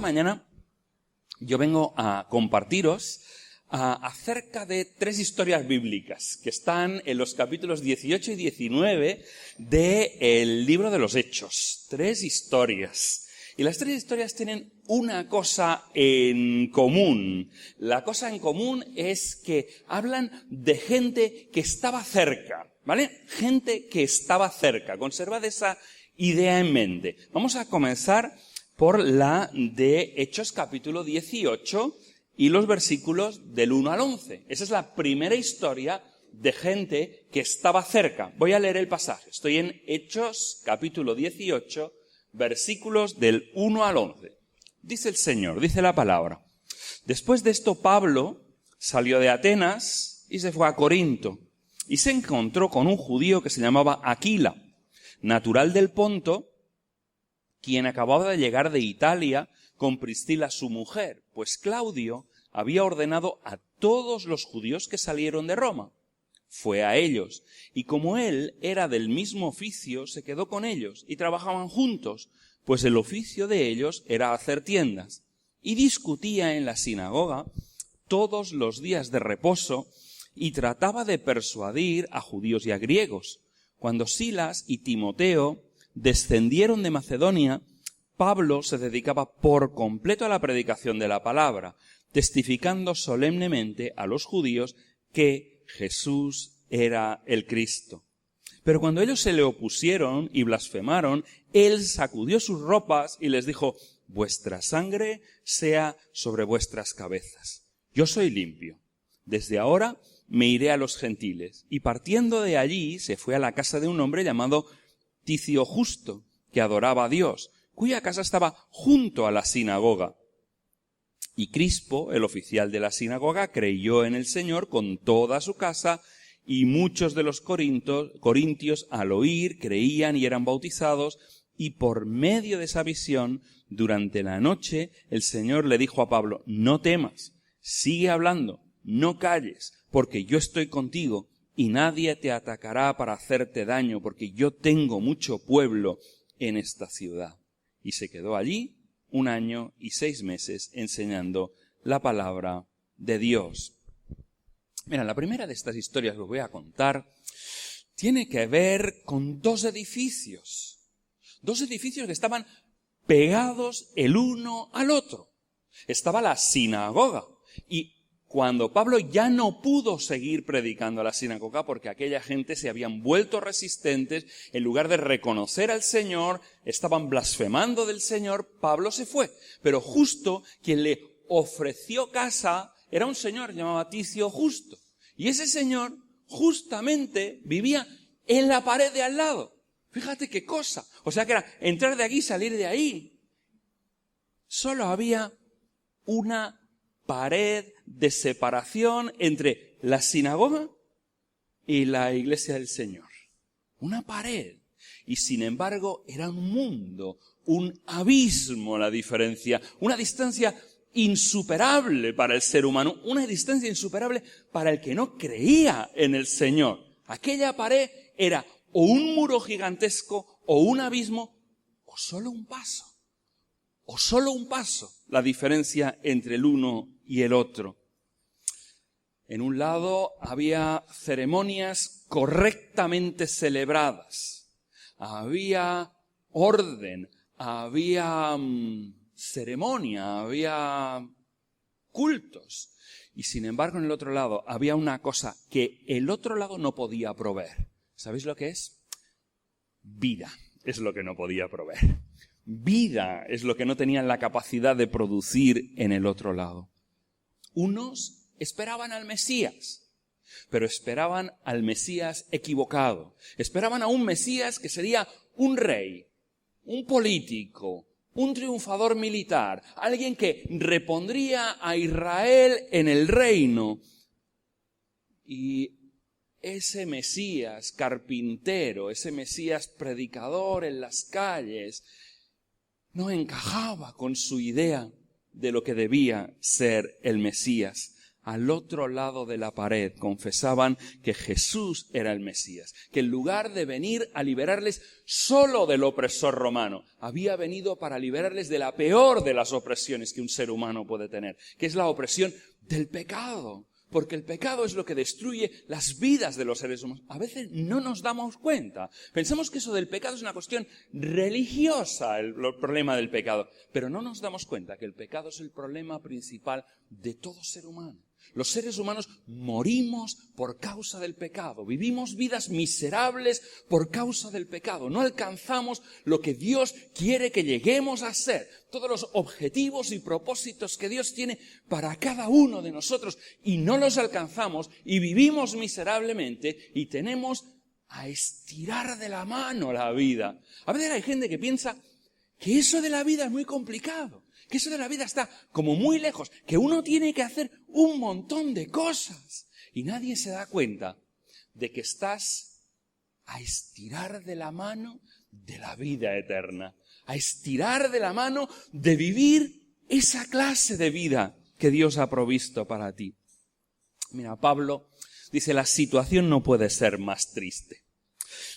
esta mañana yo vengo a compartiros acerca de 3 historias bíblicas que están en los capítulos 18 y 19 del libro de los Hechos. 3 historias. Y las 3 historias tienen una cosa en común. La cosa en común es que hablan de gente que estaba cerca, ¿vale? Gente que estaba cerca. Conservad esa idea en mente. Vamos a comenzar por la de Hechos capítulo 18 y los versículos del 1 al 11. Esa es la primera historia de gente que estaba cerca. Voy a leer el pasaje. Estoy en Hechos capítulo 18, versículos del 1 al 11. Dice el Señor, dice la palabra. Después de esto, Pablo salió de Atenas y se fue a Corinto. Y se encontró con un judío que se llamaba Aquila, natural del Ponto, quien acababa de llegar de Italia con Priscila su mujer, pues Claudio había ordenado a todos los judíos que salieron de Roma. Fue a ellos, y como él era del mismo oficio, se quedó con ellos, y trabajaban juntos, pues el oficio de ellos era hacer tiendas. Y discutía en la sinagoga todos los días de reposo, y trataba de persuadir a judíos y a griegos. Cuando Silas y Timoteo descendieron de Macedonia, Pablo se dedicaba por completo a la predicación de la palabra, testificando solemnemente a los judíos que Jesús era el Cristo. Pero cuando ellos se le opusieron y blasfemaron, él sacudió sus ropas y les dijo: vuestra sangre sea sobre vuestras cabezas. Yo soy limpio. Desde ahora me iré a los gentiles. Y partiendo de allí se fue a la casa de un hombre llamado Ticio Justo, que adoraba a Dios, cuya casa estaba junto a la sinagoga. Y Crispo, el oficial de la sinagoga, creyó en el Señor con toda su casa, y muchos de los corintios al oír creían y eran bautizados, y por medio de esa visión, durante la noche, el Señor le dijo a Pablo: no temas, sigue hablando, no calles, porque yo estoy contigo, y nadie te atacará para hacerte daño, porque yo tengo mucho pueblo en esta ciudad. Y se quedó allí 1 año y 6 meses enseñando la palabra de Dios. Mira, la primera de estas historias que os voy a contar tiene que ver con 2 edificios. 2 edificios que estaban pegados el uno al otro. Estaba la sinagoga, y cuando Pablo ya no pudo seguir predicando a la sinagoga porque aquella gente se habían vuelto resistentes, en lugar de reconocer al Señor, estaban blasfemando del Señor, Pablo se fue. Pero justo quien le ofreció casa era un señor llamado Ticio Justo. Y ese señor justamente vivía en la pared de al lado. Fíjate qué cosa. O sea que era entrar de aquí y salir de ahí. Solo había una pared de separación entre la sinagoga y la iglesia del Señor. Una pared. Y sin embargo era un mundo, un abismo la diferencia, una distancia insuperable para el ser humano, una distancia insuperable para el que no creía en el Señor. Aquella pared era o un muro gigantesco, o un abismo, o solo un paso. O solo un paso, la diferencia entre el uno y el otro. En un lado había ceremonias correctamente celebradas. Había orden, había ceremonia, había cultos. Y sin embargo, en el otro lado había una cosa que el otro lado no podía proveer. ¿Sabéis lo que es? Vida es lo que no podía proveer. Vida es lo que no tenían la capacidad de producir en el otro lado. Unos esperaban al Mesías, pero esperaban al Mesías equivocado. Esperaban a un Mesías que sería un rey, un político, un triunfador militar, alguien que repondría a Israel en el reino. Y ese Mesías carpintero, ese Mesías predicador en las calles, no encajaba con su idea de lo que debía ser el Mesías. al otro lado de la pared, confesaban que Jesús era el Mesías, que en lugar de venir a liberarles solo del opresor romano, había venido para liberarles de la peor de las opresiones que un ser humano puede tener, que es la opresión del pecado. Porque el pecado es lo que destruye las vidas de los seres humanos. A veces no nos damos cuenta. Pensamos que eso del pecado es una cuestión religiosa, el problema del pecado. Pero no nos damos cuenta que el pecado es el problema principal de todo ser humano. Los seres humanos morimos por causa del pecado. Vivimos vidas miserables por causa del pecado. No alcanzamos lo que Dios quiere que lleguemos a ser. Todos los objetivos y propósitos que Dios tiene para cada uno de nosotros. Y no los alcanzamos y vivimos miserablemente y tenemos a estirar de la mano la vida. A veces hay gente que piensa que eso de la vida es muy complicado. Que eso de la vida está como muy lejos, que uno tiene que hacer un montón de cosas. Y nadie se da cuenta de que estás a estirar de la mano de la vida eterna. A estirar de la mano de vivir esa clase de vida que Dios ha provisto para ti. Mira, Pablo dice, la situación no puede ser más triste.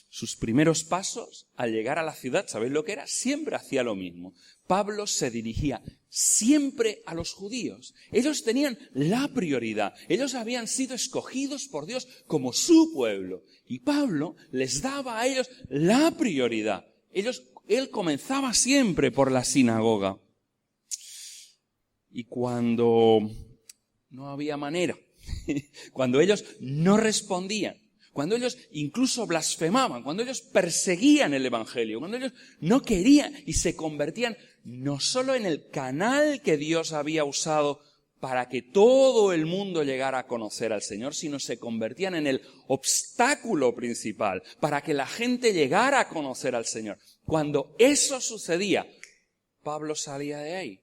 Sus primeros pasos al llegar a la ciudad, ¿sabéis lo que era? Siempre hacía lo mismo. Pablo se dirigía siempre a los judíos. Ellos tenían la prioridad. Ellos habían sido escogidos por Dios como su pueblo. Y Pablo les daba a ellos la prioridad. Él comenzaba siempre por la sinagoga. Y cuando no había manera, cuando ellos no respondían, cuando ellos incluso blasfemaban, cuando ellos perseguían el Evangelio, cuando ellos no querían y se convertían no solo en el canal que Dios había usado para que todo el mundo llegara a conocer al Señor, sino se convertían en el obstáculo principal para que la gente llegara a conocer al Señor. Cuando eso sucedía, Pablo salía de ahí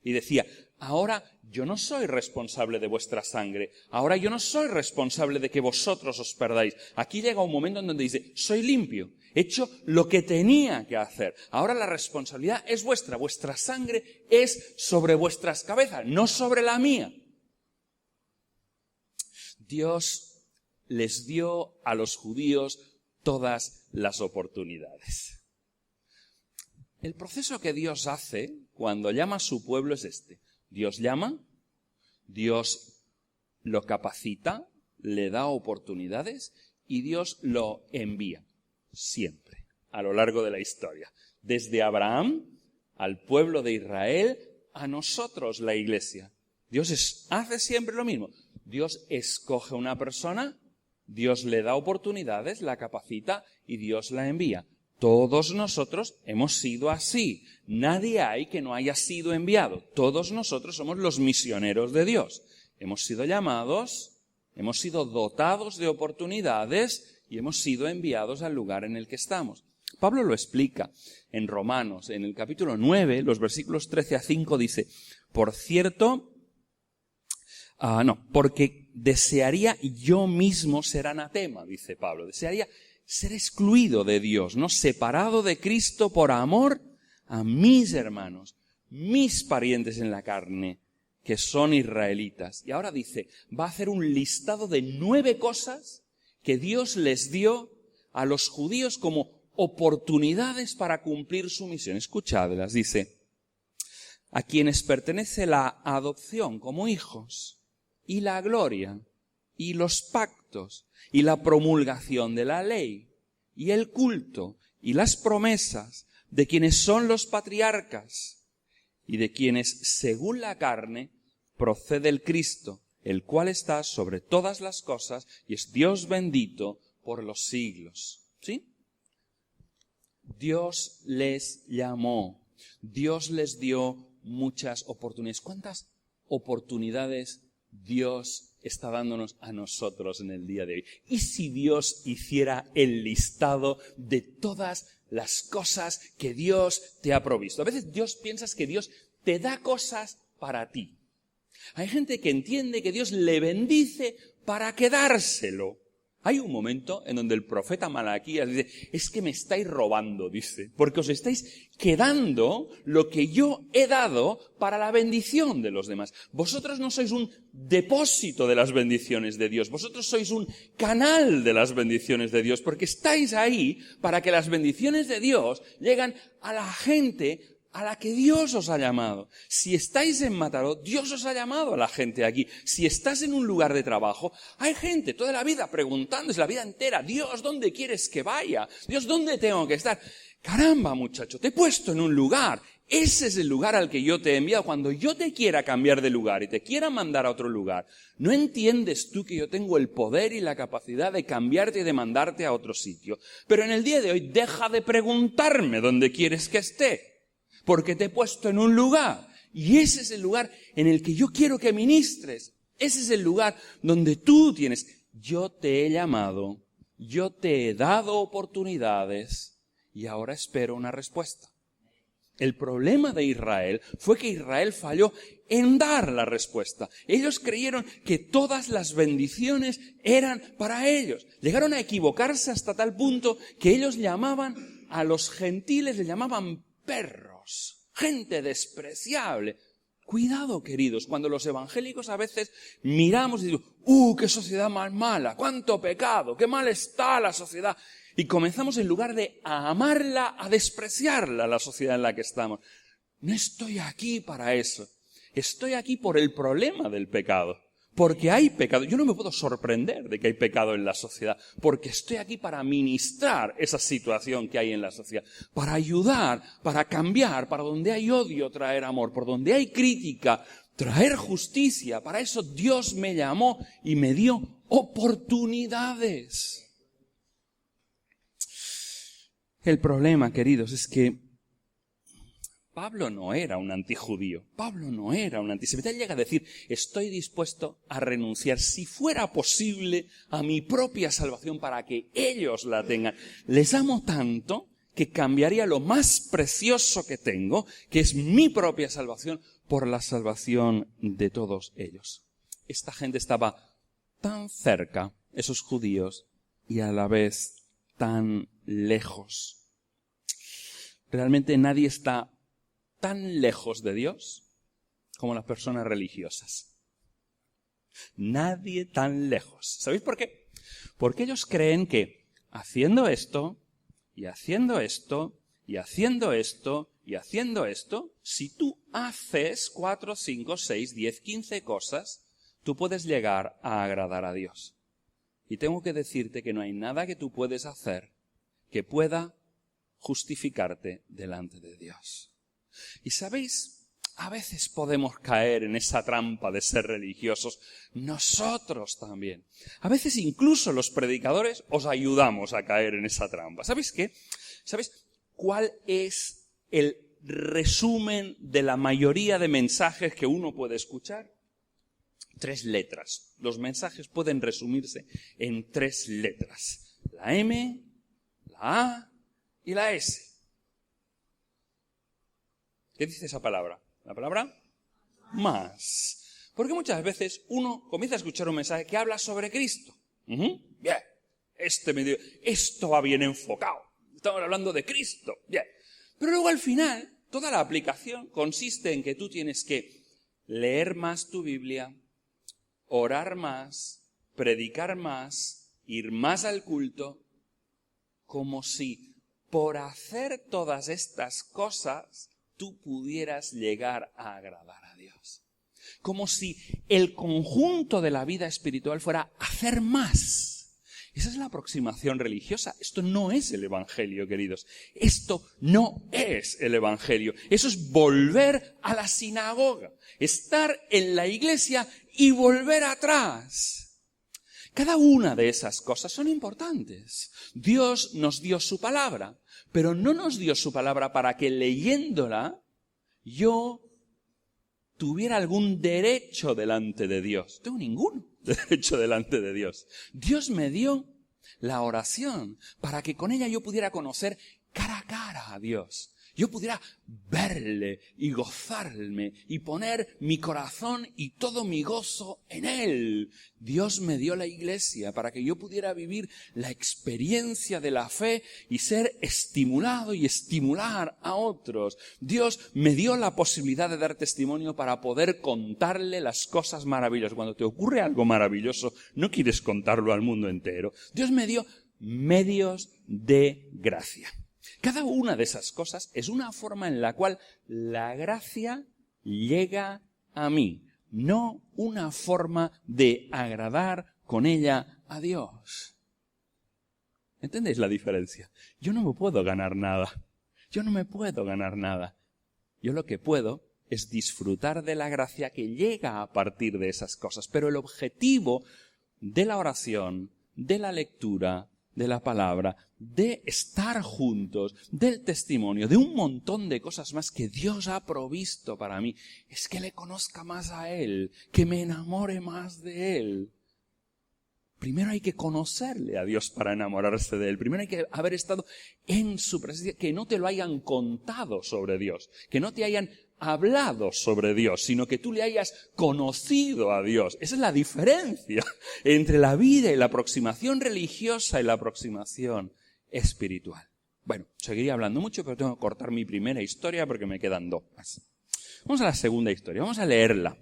y decía, ahora yo no soy responsable de vuestra sangre. Ahora yo no soy responsable de que vosotros os perdáis. Aquí llega un momento en donde dice, soy limpio. He hecho lo que tenía que hacer. Ahora la responsabilidad es vuestra. Vuestra sangre es sobre vuestras cabezas, no sobre la mía. Dios les dio a los judíos todas las oportunidades. El proceso que Dios hace cuando llama a su pueblo es este. Dios llama, Dios lo capacita, le da oportunidades y Dios lo envía siempre a lo largo de la historia. Desde Abraham al pueblo de Israel, a nosotros la iglesia. Dios hace siempre lo mismo. Dios escoge una persona, Dios le da oportunidades, la capacita y Dios la envía. Todos nosotros hemos sido así. Nadie hay que no haya sido enviado. Todos nosotros somos los misioneros de Dios. Hemos sido llamados, hemos sido dotados de oportunidades y hemos sido enviados al lugar en el que estamos. Pablo lo explica en Romanos, en el capítulo 9, los versículos 13 a 5, dice, por cierto, porque desearía yo mismo ser anatema, dice Pablo, desearía ser excluido de Dios, ¿no? Separado de Cristo por amor a mis hermanos, mis parientes en la carne, que son israelitas. Y ahora dice, va a hacer un listado de 9 cosas que Dios les dio a los judíos como oportunidades para cumplir su misión. Escuchadlas, dice, a quienes pertenece la adopción como hijos, y la gloria, y los pactos, y la promulgación de la ley, y el culto, y las promesas de quienes son los patriarcas, y de quienes, según la carne, procede el Cristo, el cual está sobre todas las cosas, y es Dios bendito por los siglos. ¿Sí? Dios les llamó, Dios les dio muchas oportunidades. ¿Cuántas oportunidades Dios está dándonos a nosotros en el día de hoy? ¿Y si Dios hiciera el listado de todas las cosas que Dios te ha provisto? A veces piensas que Dios te da cosas para ti. Hay gente que entiende que Dios le bendice para quedárselo. Hay un momento en donde el profeta Malaquías dice, es que me estáis robando, dice, porque os estáis quedando lo que yo he dado para la bendición de los demás. Vosotros no sois un depósito de las bendiciones de Dios, vosotros sois un canal de las bendiciones de Dios, porque estáis ahí para que las bendiciones de Dios lleguen a la gente a la que Dios os ha llamado. Si estáis en Mataró, Dios os ha llamado a la gente aquí. Si estás en un lugar de trabajo, hay gente toda la vida preguntándose, la vida entera, Dios, ¿dónde quieres que vaya? Dios, ¿dónde tengo que estar? Caramba, muchacho, te he puesto en un lugar. Ese es el lugar al que yo te he enviado. Cuando yo te quiera cambiar de lugar y te quiera mandar a otro lugar, ¿no entiendes tú que yo tengo el poder y la capacidad de cambiarte y de mandarte a otro sitio? Pero en el día de hoy, deja de preguntarme dónde quieres que esté. Porque te he puesto en un lugar, y ese es el lugar en el que yo quiero que ministres. Ese es el lugar donde tú tienes. Yo te he llamado, yo te he dado oportunidades, y ahora espero una respuesta. El problema de Israel fue que Israel falló en dar la respuesta. Ellos creyeron que todas las bendiciones eran para ellos. Llegaron a equivocarse hasta tal punto que ellos llamaban a los gentiles, les llamaban perros. Gente despreciable. Cuidado, queridos, cuando los evangélicos a veces miramos y decimos, qué sociedad más mala, cuánto pecado, qué mal está la sociedad. Y comenzamos, en lugar de amarla, a despreciarla, la sociedad en la que estamos. No estoy aquí para eso. Estoy aquí por el problema del pecado. Porque hay pecado. Yo no me puedo sorprender de que hay pecado en la sociedad, porque estoy aquí para ministrar esa situación que hay en la sociedad, para ayudar, para cambiar, para donde hay odio traer amor, por donde hay crítica traer justicia. Para eso Dios me llamó y me dio oportunidades. El problema, queridos, es que Pablo no era un antijudío, Pablo no era un antisemita. Él llega a decir, estoy dispuesto a renunciar, si fuera posible, a mi propia salvación para que ellos la tengan. Les amo tanto que cambiaría lo más precioso que tengo, que es mi propia salvación, por la salvación de todos ellos. Esta gente estaba tan cerca, esos judíos, y a la vez tan lejos. Realmente nadie está tan lejos de Dios como las personas religiosas. Nadie tan lejos. ¿Sabéis por qué? Porque ellos creen que haciendo esto, y haciendo esto, y haciendo esto, y haciendo esto, si tú haces 4, 5, 6, 10, 15 cosas, tú puedes llegar a agradar a Dios. Y tengo que decirte que no hay nada que tú puedes hacer que pueda justificarte delante de Dios. Y sabéis, a veces podemos caer en esa trampa de ser religiosos, nosotros también. A veces incluso los predicadores os ayudamos a caer en esa trampa. ¿Sabéis qué? ¿Sabéis cuál es el resumen de la mayoría de mensajes que uno puede escuchar? 3 letras. Los mensajes pueden resumirse en 3 letras. La M, la A y la S. ¿Qué dice esa palabra? La palabra más. Porque muchas veces uno comienza a escuchar un mensaje que habla sobre Cristo. Bien, esto va bien enfocado. Estamos hablando de Cristo. Bien. Pero luego al final, toda la aplicación consiste en que tú tienes que leer más tu Biblia, orar más, predicar más, ir más al culto, como si por hacer todas estas cosas tú pudieras llegar a agradar a Dios. Como si el conjunto de la vida espiritual fuera hacer más. Esa es la aproximación religiosa. Esto no es el Evangelio, queridos. Esto no es el Evangelio. Eso es volver a la sinagoga. Estar en la iglesia y volver atrás. Cada una de esas cosas son importantes. Dios nos dio su palabra, pero no nos dio su palabra para que leyéndola yo tuviera algún derecho delante de Dios. No tengo ningún derecho delante de Dios. Dios me dio la oración para que con ella yo pudiera conocer cara a cara a Dios. yo pudiera verle y gozarme y poner mi corazón y todo mi gozo en Él. Dios me dio la Iglesia para que yo pudiera vivir la experiencia de la fe y ser estimulado y estimular a otros. Dios me dio la posibilidad de dar testimonio para poder contarle las cosas maravillosas. Cuando te ocurre algo maravilloso, no quieres contarlo al mundo entero. Dios me dio medios de gracia. Cada una de esas cosas es una forma en la cual la gracia llega a mí, no una forma de agradar con ella a Dios. ¿Entendéis la diferencia? Yo no me puedo ganar nada. Yo no me puedo ganar nada. Yo lo que puedo es disfrutar de la gracia que llega a partir de esas cosas. Pero el objetivo de la oración, de la lectura, de la palabra, de estar juntos, del testimonio, de un montón de cosas más que Dios ha provisto para mí, es que le conozca más a Él, que me enamore más de Él. Primero hay que conocerle a Dios para enamorarse de Él. Primero hay que haber estado en su presencia, que no te lo hayan contado sobre Dios, que no te hayan hablado sobre Dios, sino que tú le hayas conocido a Dios. Esa es la diferencia entre la vida y la aproximación religiosa y la aproximación espiritual. Bueno, seguiría hablando mucho, pero tengo que cortar mi primera historia porque me quedan dos más. Vamos a la segunda historia, vamos a leerla.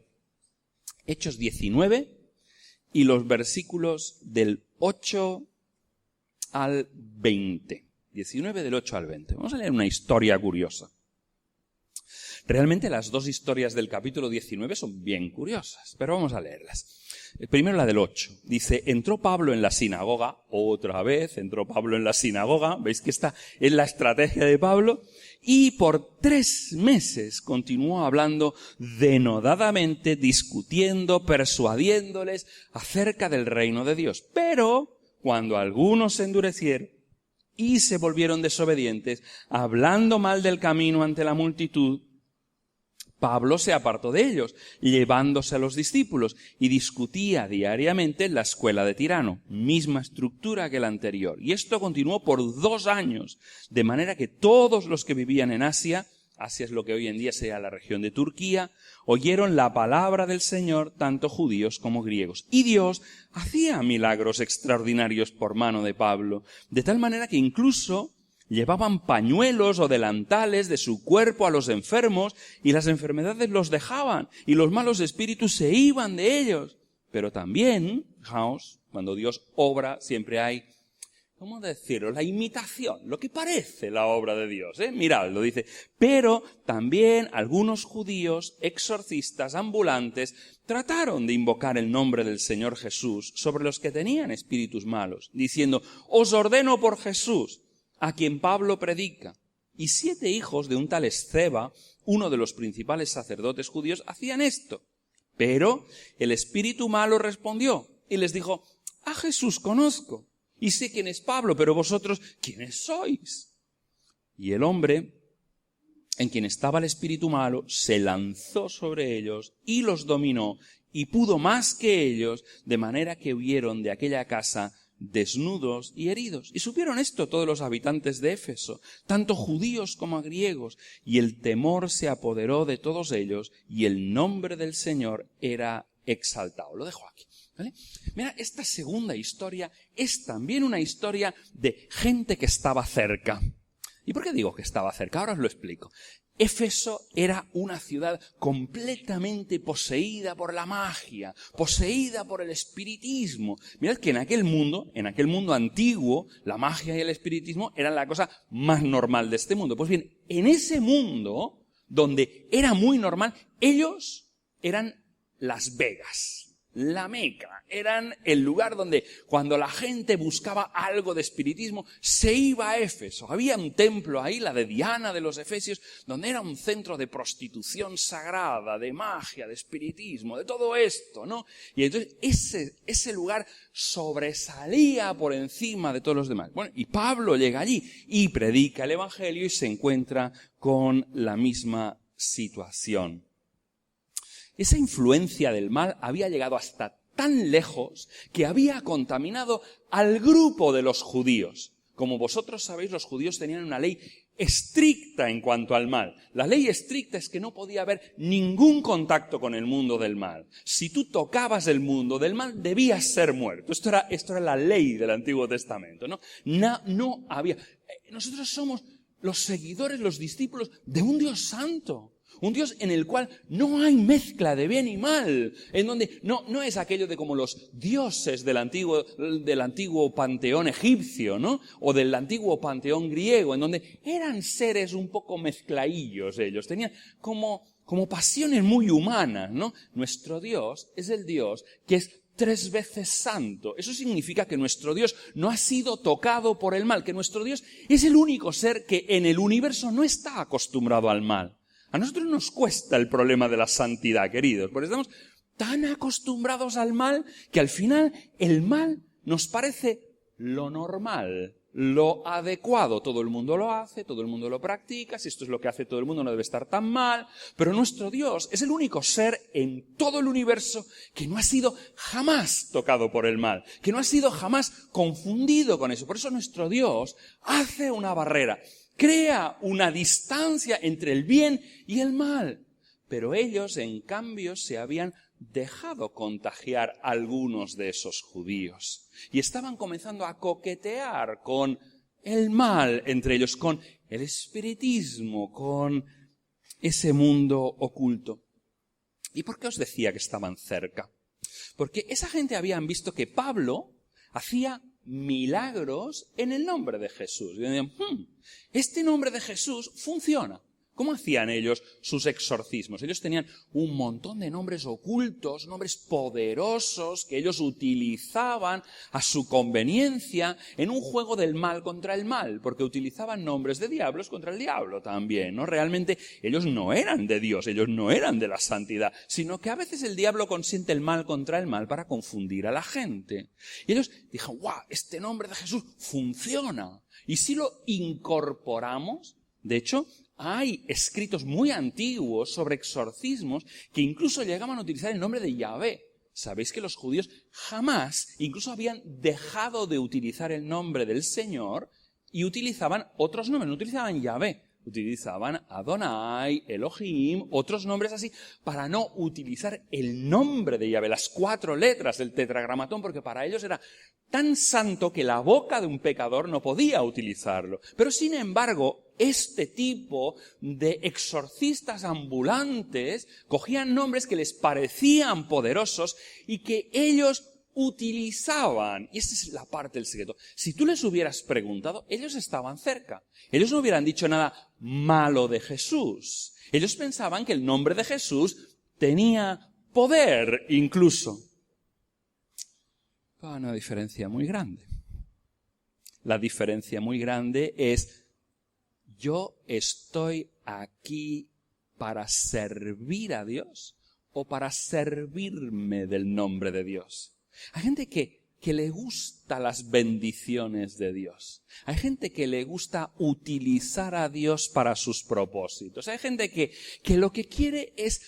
Hechos 19 y los versículos del 8 al 20. 19 del 8 al 20. Vamos a leer una historia curiosa. Realmente las dos historias del capítulo 19 son bien curiosas, pero vamos a leerlas. Primero la del 8. Dice, entró Pablo en la sinagoga, otra vez entró Pablo en la sinagoga, veis que esta es la estrategia de Pablo, y por 3 meses continuó hablando denodadamente, discutiendo, persuadiéndoles acerca del reino de Dios. Pero cuando algunos se endurecieron y se volvieron desobedientes, hablando mal del camino ante la multitud, Pablo se apartó de ellos, llevándose a los discípulos, y discutía diariamente en la escuela de Tirano, misma estructura que la anterior. Y esto continuó por 2 años, de manera que todos los que vivían en Asia es lo que hoy en día sea la región de Turquía, oyeron la palabra del Señor, tanto judíos como griegos. Y Dios hacía milagros extraordinarios por mano de Pablo, de tal manera que incluso llevaban pañuelos o delantales de su cuerpo a los enfermos y las enfermedades los dejaban y los malos espíritus se iban de ellos. Pero también, fijaos, cuando Dios obra siempre hay, ¿cómo decirlo? La imitación, lo que parece la obra de Dios, Mirad, lo dice. Pero también algunos judíos exorcistas ambulantes trataron de invocar el nombre del Señor Jesús sobre los que tenían espíritus malos, diciendo, os ordeno por Jesús, a quien Pablo predica. Y 7 hijos de un tal Esceva, uno de los principales sacerdotes judíos, hacían esto. Pero el espíritu malo respondió y les dijo, a Jesús conozco y sé quién es Pablo, pero vosotros, ¿quiénes sois? Y el hombre en quien estaba el espíritu malo se lanzó sobre ellos y los dominó y pudo más que ellos, de manera que huyeron de aquella casa desnudos y heridos. Y supieron esto todos los habitantes de Éfeso, tanto judíos como griegos, y el temor se apoderó de todos ellos, y el nombre del Señor era exaltado. Lo dejo aquí, ¿vale? Mira, esta segunda historia es también una historia de gente que estaba cerca. ¿Y por qué digo que estaba cerca? Ahora os lo explico. Éfeso era una ciudad completamente poseída por la magia, poseída por el espiritismo. Mirad que en aquel mundo antiguo, la magia y el espiritismo eran la cosa más normal de este mundo. Pues bien, en ese mundo, donde era muy normal, ellos eran Las Vegas, la Meca, eran el lugar donde cuando la gente buscaba algo de espiritismo se iba a Éfeso. Había un templo ahí, la de Diana de los Efesios, donde era un centro de prostitución sagrada, de magia, de espiritismo, de todo esto, ¿no? Y entonces ese lugar sobresalía por encima de todos los demás. Bueno, y Pablo llega allí y predica el evangelio y se encuentra con la misma situación. Esa influencia del mal había llegado hasta tan lejos que había contaminado al grupo de los judíos. Como vosotros sabéis, los judíos tenían una ley estricta en cuanto al mal. La ley estricta es que no podía haber ningún contacto con el mundo del mal. Si tú tocabas el mundo del mal, debías ser muerto. Esto era la ley del Antiguo Testamento, ¿no? No había. Nosotros somos los seguidores, los discípulos de un Dios santo. Un Dios en el cual no hay mezcla de bien y mal, en donde no es aquello de como los dioses del antiguo panteón egipcio, ¿no? O del antiguo panteón griego, en donde eran seres un poco mezclaillos ellos, tenían como pasiones muy humanas, ¿no? Nuestro Dios es el Dios que es 3 veces santo. Eso significa que nuestro Dios no ha sido tocado por el mal, que nuestro Dios es el único ser que en el universo no está acostumbrado al mal. A nosotros nos cuesta el problema de la santidad, queridos, porque estamos tan acostumbrados al mal que al final el mal nos parece lo normal, lo adecuado. Todo el mundo lo hace, todo el mundo lo practica, si esto es lo que hace todo el mundo no debe estar tan mal, pero nuestro Dios es el único ser en todo el universo que no ha sido jamás tocado por el mal, que no ha sido jamás confundido con eso. Por eso nuestro Dios hace una barrera. Crea una distancia entre el bien y el mal. Pero ellos, en cambio, se habían dejado contagiar a algunos de esos judíos. Y estaban comenzando a coquetear con el mal entre ellos, con el espiritismo, con ese mundo oculto. ¿Y por qué os decía que estaban cerca? Porque esa gente habían visto que Pablo hacía milagros en el nombre de Jesús. Y decían, este nombre de Jesús funciona. ¿Cómo hacían ellos sus exorcismos? Ellos tenían un montón de nombres ocultos, nombres poderosos que ellos utilizaban a su conveniencia en un juego del mal contra el mal, porque utilizaban nombres de diablos contra el diablo también, ¿no? Realmente ellos no eran de Dios, ellos no eran de la santidad, sino que a veces el diablo consiente el mal contra el mal para confundir a la gente. Y ellos dijeron, ¡guau! Este nombre de Jesús funciona. Y si lo incorporamos, de hecho, hay escritos muy antiguos sobre exorcismos que incluso llegaban a utilizar el nombre de Yahvé. Sabéis que los judíos jamás, incluso habían dejado de utilizar el nombre del Señor y utilizaban otros nombres, no utilizaban Yahvé, utilizaban Adonai, Elohim, otros nombres así, para no utilizar el nombre de Yahvé, las 4 letras del tetragramatón, porque para ellos era tan santo que la boca de un pecador no podía utilizarlo. Pero sin embargo, este tipo de exorcistas ambulantes cogían nombres que les parecían poderosos y que ellos utilizaban. Y esta es la parte del secreto. Si tú les hubieras preguntado, ellos estaban cerca. Ellos no hubieran dicho nada malo de Jesús. Ellos pensaban que el nombre de Jesús tenía poder incluso. Hay una diferencia muy grande. La diferencia muy grande es: ¿yo estoy aquí para servir a Dios o para servirme del nombre de Dios? Hay gente que le gusta las bendiciones de Dios. Hay gente que le gusta utilizar a Dios para sus propósitos. Hay gente que lo que quiere es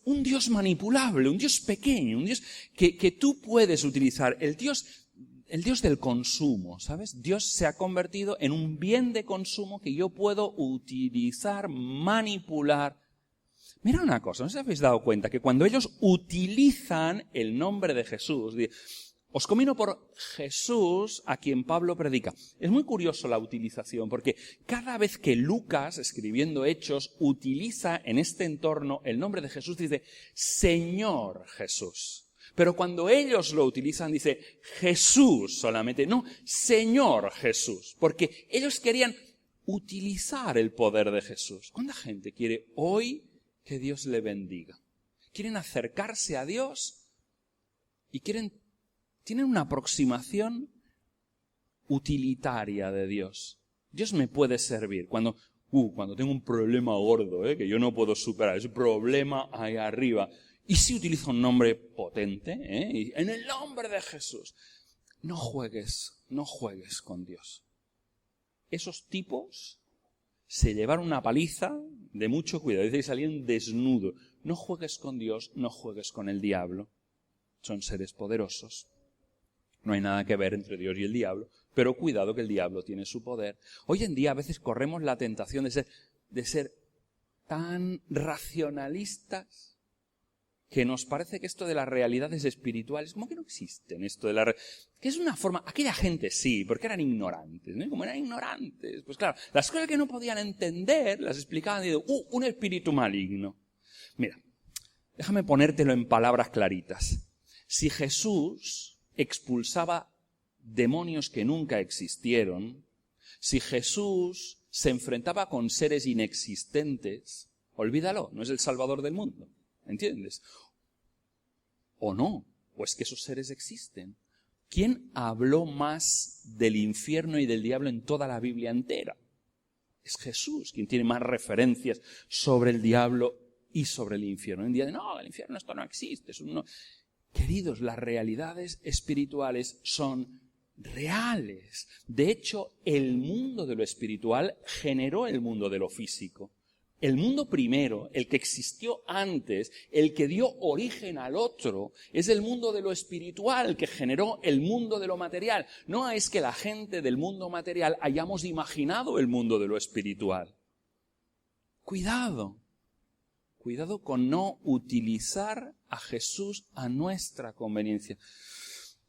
un Dios manipulable, un Dios pequeño, un Dios que tú puedes utilizar. El Dios del consumo, ¿sabes? Dios se ha convertido en un bien de consumo que yo puedo utilizar, manipular. Mira una cosa, ¿no os habéis dado cuenta que cuando ellos utilizan el nombre de Jesús, os convino por Jesús a quien Pablo predica? Es muy curioso la utilización, porque cada vez que Lucas, escribiendo Hechos, utiliza en este entorno el nombre de Jesús, dice Señor Jesús. Pero cuando ellos lo utilizan, dice Jesús solamente, no Señor Jesús, porque ellos querían utilizar el poder de Jesús. ¿Cuánta gente quiere hoy que Dios le bendiga? Quieren acercarse a Dios y tienen una aproximación utilitaria de Dios. Dios me puede servir cuando tengo un problema gordo, que yo no puedo superar, ese problema ahí arriba. Y si utilizo un nombre potente, y en el nombre de Jesús, no juegues con Dios. Esos tipos se llevaron una paliza de mucho cuidado, dice que salían desnudos. No juegues con Dios, no juegues con el diablo. Son seres poderosos. No hay nada que ver entre Dios y el diablo, pero cuidado que el diablo tiene su poder. Hoy en día a veces corremos la tentación de ser tan racionalistas que nos parece que esto de las realidades espirituales, como que no existen, que es una forma, aquella gente sí, porque eran ignorantes, ¿no? Como eran ignorantes, pues claro, las cosas que no podían entender, las explicaban y digo, un espíritu maligno. Mira, déjame ponértelo en palabras claritas. Si Jesús expulsaba demonios que nunca existieron, si Jesús se enfrentaba con seres inexistentes, olvídalo, no es el Salvador del mundo. ¿Entiendes? ¿O no? ¿O es que esos seres existen? ¿Quién habló más del infierno y del diablo en toda la Biblia entera? Es Jesús quien tiene más referencias sobre el diablo y sobre el infierno. En día de, no, el infierno esto no existe. Queridos, las realidades espirituales son reales. De hecho, el mundo de lo espiritual generó el mundo de lo físico. El mundo primero, el que existió antes, el que dio origen al otro, es el mundo de lo espiritual que generó el mundo de lo material. No es que la gente del mundo material hayamos imaginado el mundo de lo espiritual. Cuidado con no utilizar a Jesús a nuestra conveniencia.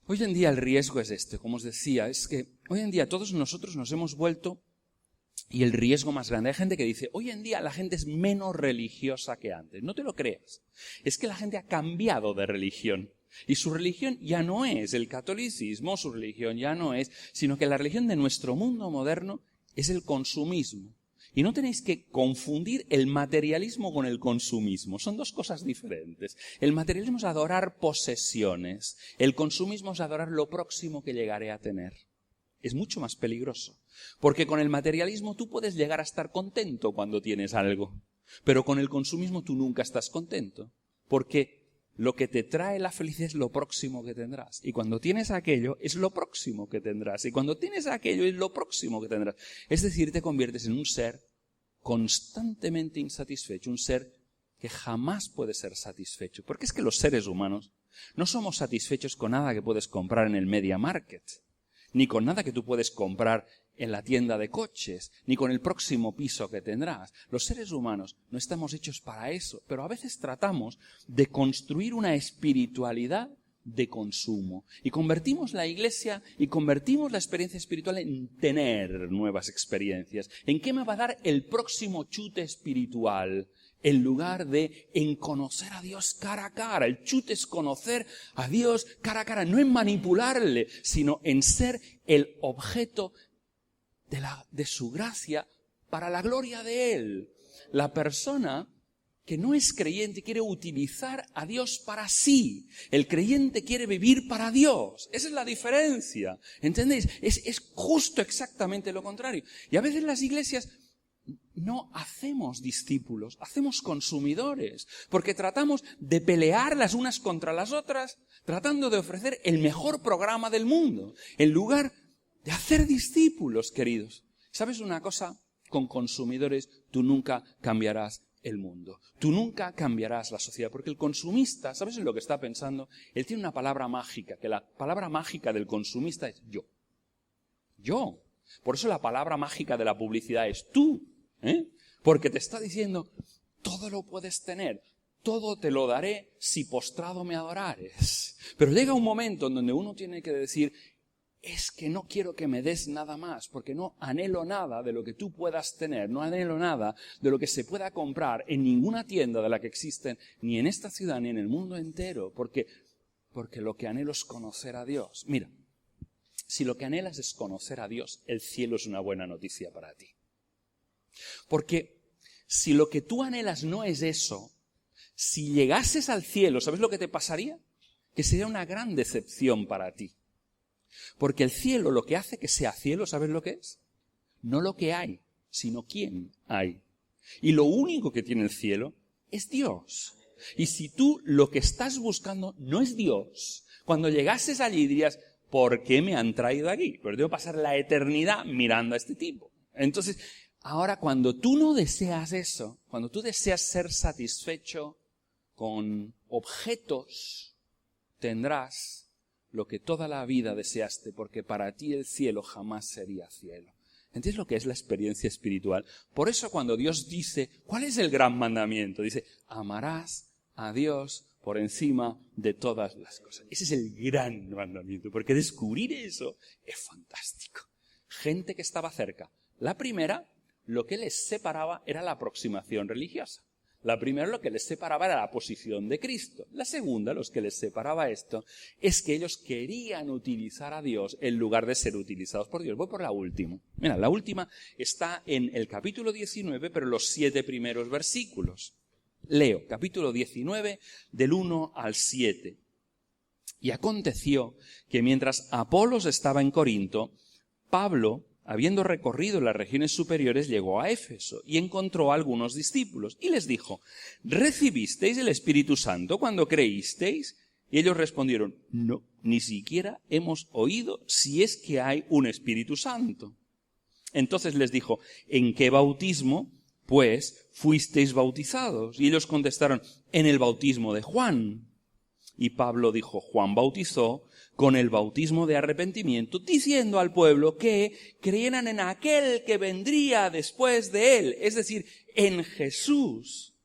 Hoy en día el riesgo es este, como os decía, es que hoy en día todos nosotros nos hemos vuelto. Y el riesgo más grande, hay gente que dice, hoy en día la gente es menos religiosa que antes. No te lo creas. Es que la gente ha cambiado de religión. Y su religión ya no es el catolicismo, su religión ya no es, sino que la religión de nuestro mundo moderno es el consumismo. Y no tenéis que confundir el materialismo con el consumismo. Son dos cosas diferentes. El materialismo es adorar posesiones. El consumismo es adorar lo próximo que llegaré a tener. Es mucho más peligroso. Porque con el materialismo tú puedes llegar a estar contento cuando tienes algo. Pero con el consumismo tú nunca estás contento. Porque lo que te trae la felicidad es lo próximo que tendrás. Y cuando tienes aquello, es lo próximo que tendrás. Y cuando tienes aquello, es lo próximo que tendrás. Es decir, te conviertes en un ser constantemente insatisfecho. Un ser que jamás puede ser satisfecho. Porque es que los seres humanos no somos satisfechos con nada que puedes comprar en el Media Market. Ni con nada que tú puedes comprar en la tienda de coches, ni con el próximo piso que tendrás. Los seres humanos no estamos hechos para eso, pero a veces tratamos de construir una espiritualidad de consumo. Y convertimos la iglesia y convertimos la experiencia espiritual en tener nuevas experiencias. ¿En qué me va a dar el próximo chute espiritual? En lugar de en conocer a Dios cara a cara. El chute es conocer a Dios cara a cara, no en manipularle, sino en ser el objeto de su gracia para la gloria de Él. La persona que no es creyente quiere utilizar a Dios para sí. El creyente quiere vivir para Dios. Esa es la diferencia. ¿Entendéis? Es justo exactamente lo contrario. Y a veces las iglesias no hacemos discípulos, hacemos consumidores, porque tratamos de pelear las unas contra las otras, tratando de ofrecer el mejor programa del mundo, en lugar de hacer discípulos, queridos. ¿Sabes una cosa? Con consumidores tú nunca cambiarás el mundo. Tú nunca cambiarás la sociedad, porque el consumista, ¿sabes en lo que está pensando? Él tiene una palabra mágica, que la palabra mágica del consumista es yo. Yo. Por eso la palabra mágica de la publicidad es tú. Porque te está diciendo, todo lo puedes tener, todo te lo daré si postrado me adorares. Pero llega un momento en donde uno tiene que decir, es que no quiero que me des nada más, porque no anhelo nada de lo que tú puedas tener, no anhelo nada de lo que se pueda comprar en ninguna tienda de la que existen, ni en esta ciudad ni en el mundo entero, porque lo que anhelo es conocer a Dios. Mira, si lo que anhelas es conocer a Dios, el cielo es una buena noticia para ti. Porque si lo que tú anhelas no es eso, si llegases al cielo, ¿sabes lo que te pasaría? Que sería una gran decepción para ti. Porque el cielo, lo que hace que sea cielo, ¿sabes lo que es? No lo que hay, sino quién hay. Y lo único que tiene el cielo es Dios. Y si tú lo que estás buscando no es Dios, cuando llegases allí dirías, ¿por qué me han traído aquí? Pues debo pasar la eternidad mirando a este tipo. Entonces, ahora cuando tú no deseas eso, cuando tú deseas ser satisfecho con objetos, tendrás lo que toda la vida deseaste, porque para ti el cielo jamás sería cielo. ¿Entiendes lo que es la experiencia espiritual? Por eso cuando Dios dice, ¿cuál es el gran mandamiento? Dice, amarás a Dios por encima de todas las cosas. Ese es el gran mandamiento, porque descubrir eso es fantástico. Gente que estaba cerca. La primera, lo que les separaba era la aproximación religiosa. La primera, lo que les separaba era la posición de Cristo. La segunda, lo que les separaba esto, es que ellos querían utilizar a Dios en lugar de ser utilizados por Dios. Voy por la última. Mira, la última está en el capítulo 19, pero los 7 primeros versículos. Leo, capítulo 19, del 1 al 7. Y aconteció que mientras Apolos estaba en Corinto, Pablo, habiendo recorrido las regiones superiores, llegó a Éfeso y encontró a algunos discípulos y les dijo, ¿recibisteis el Espíritu Santo cuando creísteis? Y ellos respondieron, no, ni siquiera hemos oído si es que hay un Espíritu Santo. Entonces les dijo, ¿en qué bautismo, pues, fuisteis bautizados? Y ellos contestaron, en el bautismo de Juan. Y Pablo dijo, Juan bautizó con el bautismo de arrepentimiento, diciendo al pueblo que creyeran en aquel que vendría después de él, es decir, en Jesús.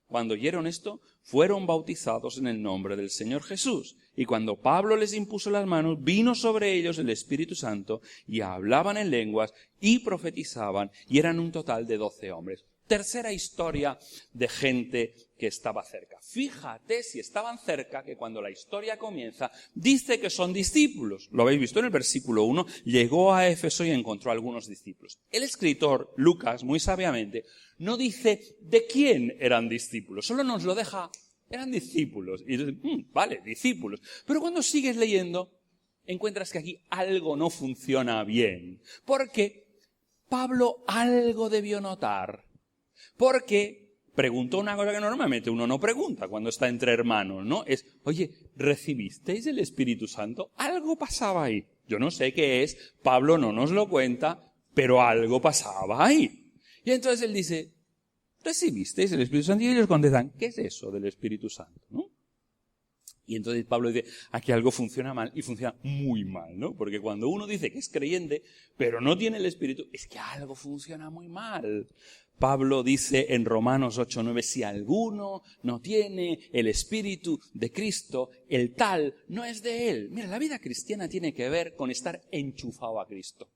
Cuando oyeron esto, fueron bautizados en el nombre del Señor Jesús. Y cuando Pablo les impuso las manos, vino sobre ellos el Espíritu Santo, y hablaban en lenguas, y profetizaban, y eran un total de 12 hombres. Tercera historia de gente que estaba cerca. Fíjate si estaban cerca, que cuando la historia comienza, dice que son discípulos. Lo habéis visto en el versículo 1, llegó a Éfeso y encontró a algunos discípulos. El escritor, Lucas, muy sabiamente, no dice de quién eran discípulos, solo nos lo deja, eran discípulos. Y dices, vale, discípulos. Pero cuando sigues leyendo, encuentras que aquí algo no funciona bien. Porque Pablo algo debió notar. Porque preguntó una cosa que normalmente uno no pregunta cuando está entre hermanos, ¿no? Es, oye, ¿recibisteis el Espíritu Santo? Algo pasaba ahí. Yo no sé qué es, Pablo no nos lo cuenta, pero algo pasaba ahí. Y entonces él dice, ¿recibisteis el Espíritu Santo? Y ellos contestan, ¿qué es eso del Espíritu Santo? ¿No? Y entonces Pablo dice, aquí algo funciona mal y funciona muy mal, ¿no? Porque cuando uno dice que es creyente, pero no tiene el Espíritu, es que algo funciona muy mal. Pablo dice en Romanos 8:9, si alguno no tiene el Espíritu de Cristo, el tal no es de él. Mira, la vida cristiana tiene que ver con estar enchufado a Cristo.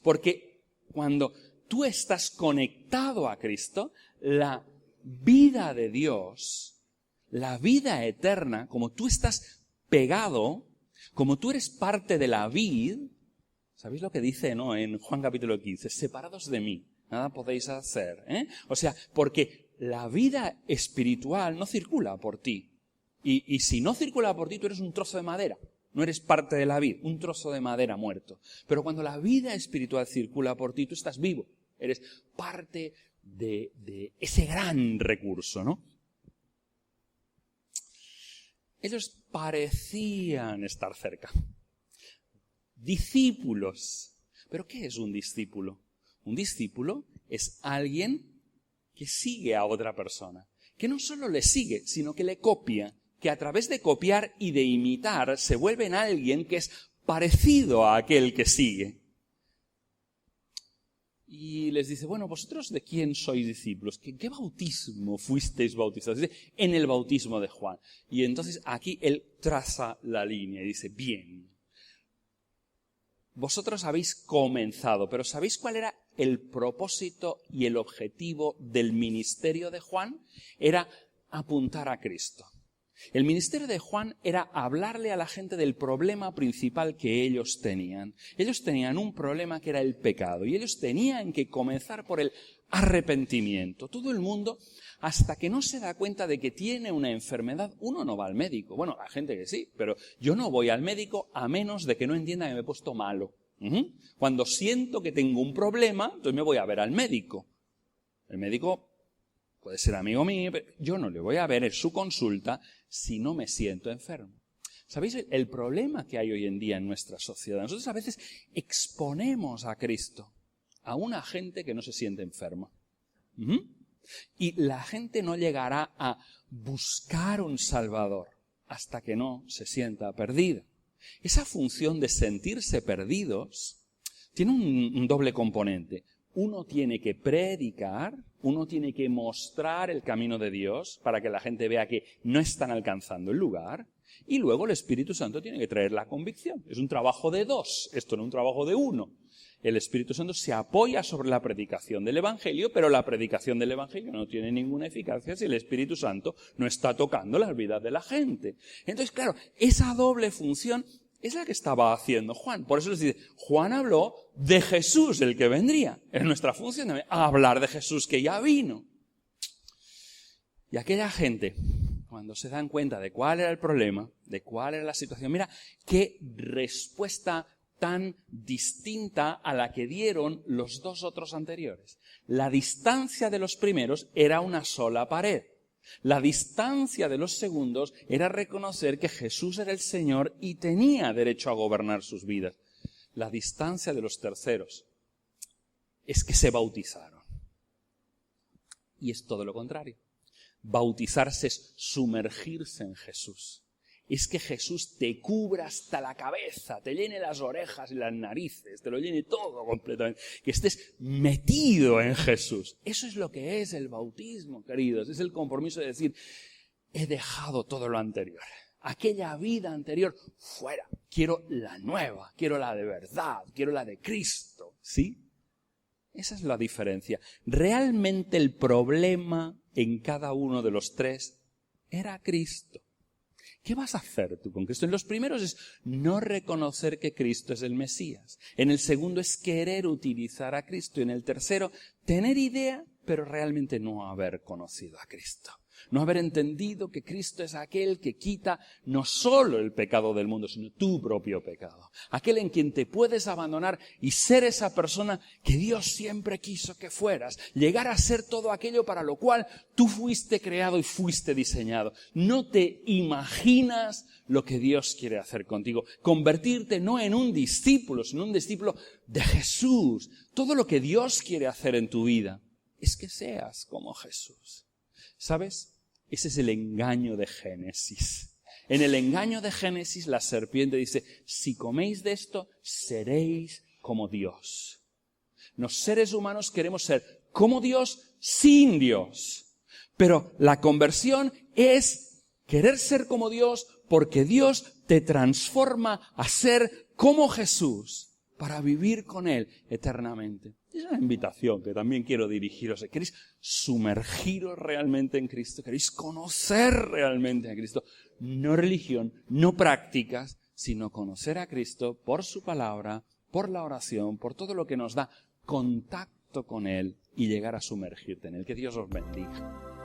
Porque cuando tú estás conectado a Cristo, la vida de Dios, la vida eterna, como tú estás pegado, como tú eres parte de la vid, ¿sabéis lo que dice, no? En Juan capítulo 15, separados de mí, nada podéis hacer, O sea, porque la vida espiritual no circula por ti. Y si no circula por ti, tú eres un trozo de madera. No eres parte de la vid, un trozo de madera muerto. Pero cuando la vida espiritual circula por ti, tú estás vivo. Eres parte de ese gran recurso, ¿no? Ellos parecían estar cerca. Discípulos. ¿Pero qué es un discípulo? Un discípulo es alguien que sigue a otra persona. Que no solo le sigue, sino que le copia. Que a través de copiar y de imitar se vuelve en alguien que es parecido a aquel que sigue. Y les dice, bueno, ¿vosotros de quién sois discípulos? ¿Qué bautismo fuisteis bautizados? Dice, en el bautismo de Juan. Y entonces aquí él traza la línea y dice, bien, vosotros habéis comenzado, pero ¿sabéis cuál era el propósito y el objetivo del ministerio de Juan? Era apuntar a Cristo. El ministerio de Juan era hablarle a la gente del problema principal que ellos tenían. Ellos tenían un problema que era el pecado y ellos tenían que comenzar por el arrepentimiento. Todo el mundo, hasta que no se da cuenta de que tiene una enfermedad, uno no va al médico. Bueno, hay gente que sí, pero yo no voy al médico a menos de que no entienda que me he puesto malo. Cuando siento que tengo un problema, entonces me voy a ver al médico. El médico puede ser amigo mío, pero yo no le voy a ver en su consulta si no me siento enfermo. ¿Sabéis el problema que hay hoy en día en nuestra sociedad? Nosotros a veces exponemos a Cristo a una gente que no se siente enferma. Y la gente no llegará a buscar un Salvador hasta que no se sienta perdida. Esa función de sentirse perdidos tiene un doble componente. Uno tiene que predicar, uno tiene que mostrar el camino de Dios para que la gente vea que no están alcanzando el lugar, y luego el Espíritu Santo tiene que traer la convicción. Es un trabajo de dos, esto no es un trabajo de uno. El Espíritu Santo se apoya sobre la predicación del Evangelio, pero la predicación del Evangelio no tiene ninguna eficacia si el Espíritu Santo no está tocando las vidas de la gente. Entonces, claro, esa doble función es la que estaba haciendo Juan. Por eso les dice, Juan habló de Jesús, el que vendría. Es nuestra función también, hablar de Jesús que ya vino. Y aquella gente, cuando se dan cuenta de cuál era el problema, de cuál era la situación, mira qué respuesta tan distinta a la que dieron los dos otros anteriores. La distancia de los primeros era una sola pared. La distancia de los segundos era reconocer que Jesús era el Señor y tenía derecho a gobernar sus vidas. La distancia de los terceros es que se bautizaron. Y es todo lo contrario. Bautizarse es sumergirse en Jesús. Es que Jesús te cubra hasta la cabeza, te llene las orejas y las narices, te lo llene todo completamente, que estés metido en Jesús. Eso es lo que es el bautismo, queridos. Es el compromiso de decir, he dejado todo lo anterior. Aquella vida anterior, fuera. Quiero la nueva, quiero la de verdad, quiero la de Cristo. ¿Sí? Esa es la diferencia. Realmente el problema en cada uno de los tres era Cristo. ¿Qué vas a hacer tú con Cristo? En los primeros es no reconocer que Cristo es el Mesías. En el segundo es querer utilizar a Cristo. Y en el tercero, tener idea, pero realmente no haber conocido a Cristo. No haber entendido que Cristo es aquel que quita no solo el pecado del mundo, sino tu propio pecado. Aquel en quien te puedes abandonar y ser esa persona que Dios siempre quiso que fueras. Llegar a ser todo aquello para lo cual tú fuiste creado y fuiste diseñado. No te imaginas lo que Dios quiere hacer contigo. Convertirte no en un discípulo, sino un discípulo de Jesús. Todo lo que Dios quiere hacer en tu vida es que seas como Jesús. ¿Sabes? Ese es el engaño de Génesis. En el engaño de Génesis, la serpiente dice, si coméis de esto, seréis como Dios. Los seres humanos queremos ser como Dios sin Dios. Pero la conversión es querer ser como Dios porque Dios te transforma a ser como Jesús para vivir con Él eternamente. Es una invitación que también quiero dirigiros. ¿Queréis sumergiros realmente en Cristo? ¿Queréis conocer realmente a Cristo? No religión, no prácticas, sino conocer a Cristo por su palabra, por la oración, por todo lo que nos da contacto con Él y llegar a sumergirte en Él. Que Dios os bendiga.